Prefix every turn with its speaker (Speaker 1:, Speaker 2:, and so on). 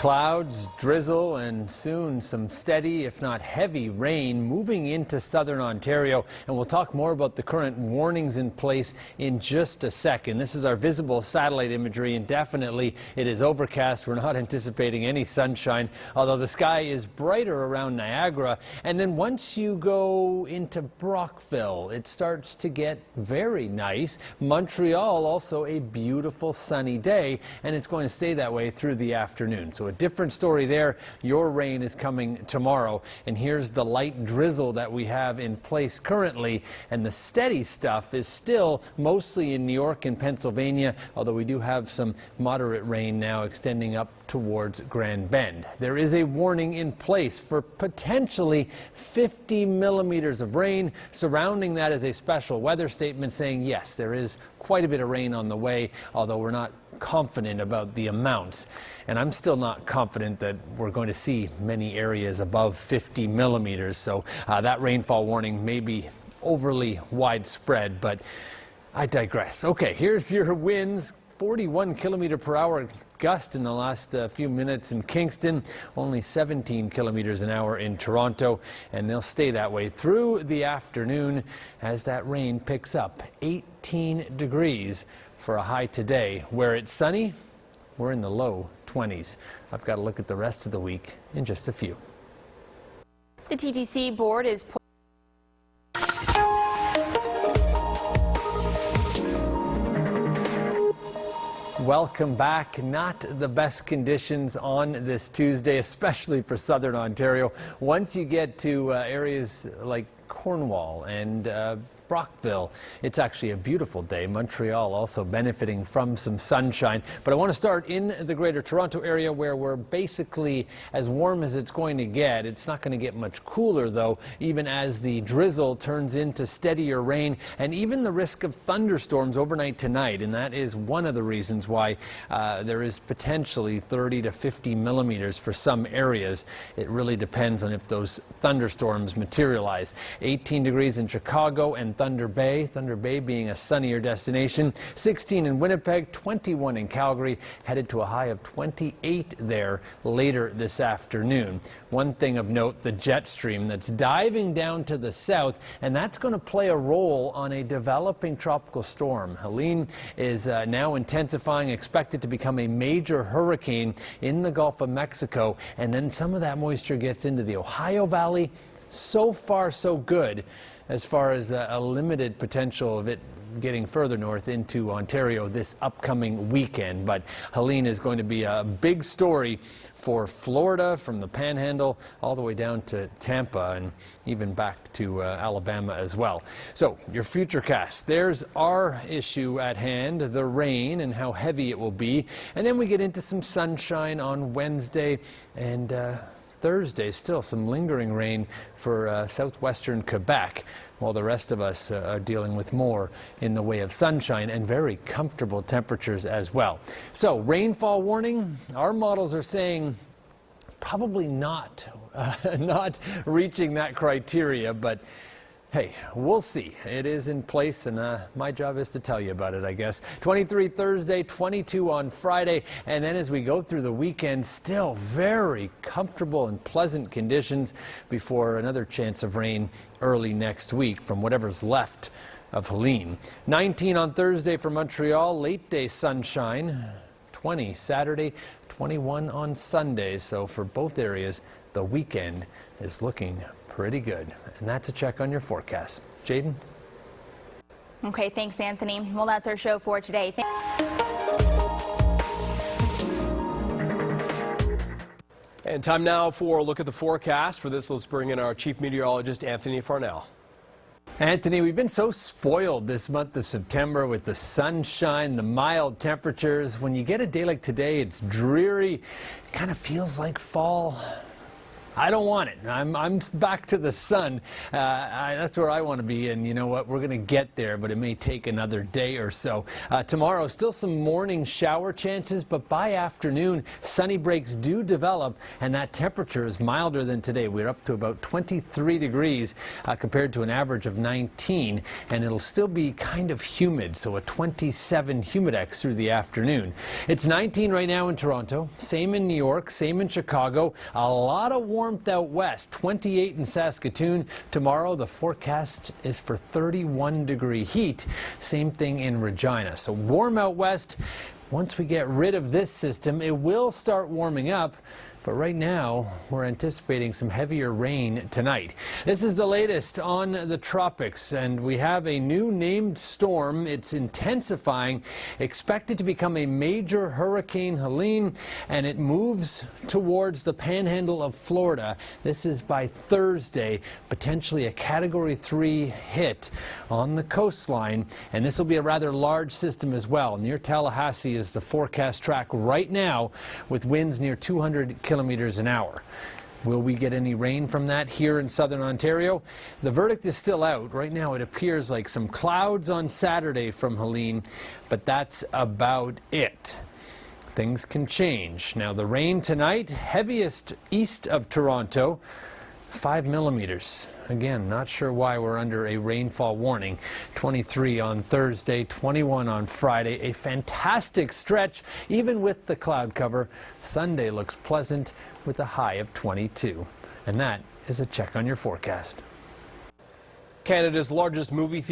Speaker 1: Clouds, drizzle, and soon some steady, if not heavy, rain moving into southern Ontario. And we'll talk more about the current warnings in place in just a second. This is our visible satellite imagery, and definitely it is overcast. We're not anticipating any sunshine, although the sky is brighter around Niagara. And then once you go into Brockville, it starts to get very nice. Montreal, also a beautiful sunny day, and it's going to stay that way through the afternoon. So a different story there. Your rain is coming tomorrow, and here's the light drizzle that we have in place currently, and the steady stuff is still mostly in New York and Pennsylvania, although we do have some moderate rain now extending up towards Grand Bend. There is a warning in place for potentially 50 millimeters of rain. Surrounding that is a special weather statement saying yes, there is quite a bit of rain on the way, although we're not confident about the amounts. And I'm still not confident that we're going to see many areas above 50 millimeters. So that rainfall warning may be overly widespread, but I digress. Okay, here's your winds. 41 kilometer per hour gust in the last few minutes in Kingston, only 17 kilometers an hour in Toronto, and they'll stay that way through the afternoon as that rain picks up. 18 degrees for a high today. Where it's sunny, we're in the low 20s. I've got to look at the rest of the week in just a few.
Speaker 2: The TTC board is
Speaker 1: Welcome back. Not the best conditions on this Tuesday, especially for southern Ontario. Once you get to areas like Cornwall and Brockville, it's actually a beautiful day. Montreal also benefiting from some sunshine. But I want to start in the Greater Toronto area, where we're basically as warm as it's going to get. It's not going to get much cooler, though, even as the drizzle turns into steadier rain, and even the risk of thunderstorms overnight tonight. And that is one of the reasons why there is potentially 30 to 50 millimeters for some areas. It really depends on if those thunderstorms materialize. 18 degrees in Chicago and Thunder Bay being a sunnier destination. 16 in Winnipeg, 21 in Calgary, headed to a high of 28 there later this afternoon. One thing of note, the jet stream that's diving down to the south, and that's going to play a role on a developing tropical storm. Helene is now intensifying, expected to become a major hurricane in the Gulf of Mexico, and then some of that moisture gets into the Ohio Valley. So far, so good, as far as a limited potential of it getting further north into Ontario this upcoming weekend. But Helene is going to be a big story for Florida, from the Panhandle all the way down to Tampa and even back to Alabama as well. So your futurecast, there's our issue at hand, the rain and how heavy it will be. And then we get into some sunshine on Wednesday, and Thursday, still some lingering rain for southwestern Quebec, while the rest of us are dealing with more in the way of sunshine and very comfortable temperatures as well. So rainfall warning, our models are saying probably not reaching that criteria, but hey, we'll see. It is in place, and my job is to tell you about it, I guess. 23 Thursday, 22 on Friday, and then as we go through the weekend, still very comfortable and pleasant conditions before another chance of rain early next week from whatever's left of Helene. 19 on Thursday for Montreal, late day sunshine. 20 Saturday, 21 on Sunday. So for both areas, the weekend is looking pretty good. And that's a check on your forecast. Jaden?
Speaker 2: Okay, thanks, Anthony. Well, that's our show for today.
Speaker 3: And time now for a look at the forecast. For this, let's bring in our chief meteorologist, Anthony Farnell.
Speaker 1: Anthony, we've been so spoiled this month of September with the sunshine, the mild temperatures. When you get a day like today, it's dreary. It kind of feels like fall. I don't want it. I'm back to the sun. That's where I want to be, and you know what? We're going to get there, but it may take another day or so. Tomorrow, still some morning shower chances, but by afternoon, sunny breaks do develop, and that temperature is milder than today. We're up to about 23 degrees compared to an average of 19, and it'll still be kind of humid, so a 27 humidex through the afternoon. It's 19 right now in Toronto, same in New York, same in Chicago. A lot of warmth out west, 28 in Saskatoon. Tomorrow, the forecast is for 31-degree heat. Same thing in Regina. So warm out west. Once we get rid of this system, it will start warming up. But right now, we're anticipating some heavier rain tonight. This is the latest on the tropics, and we have a new named storm. It's intensifying, expected to become a major Hurricane Helene, and it moves towards the panhandle of Florida. This is by Thursday, potentially a Category 3 hit on the coastline, and this will be a rather large system as well. Near Tallahassee is the forecast track right now, with winds near 200 kilometers an hour. Will we get any rain from that here in southern Ontario? The verdict is still out. Right now it appears like some clouds on Saturday from Helene, but that's about it. Things can change. Now the rain tonight, heaviest east of Toronto, 5 millimeters. Again, not sure why we're under a rainfall warning. 23 on Thursday, 21 on Friday. A fantastic stretch, even with the cloud cover. Sunday looks pleasant with a high of 22. And that is a check on your forecast.
Speaker 3: Canada's largest movie theater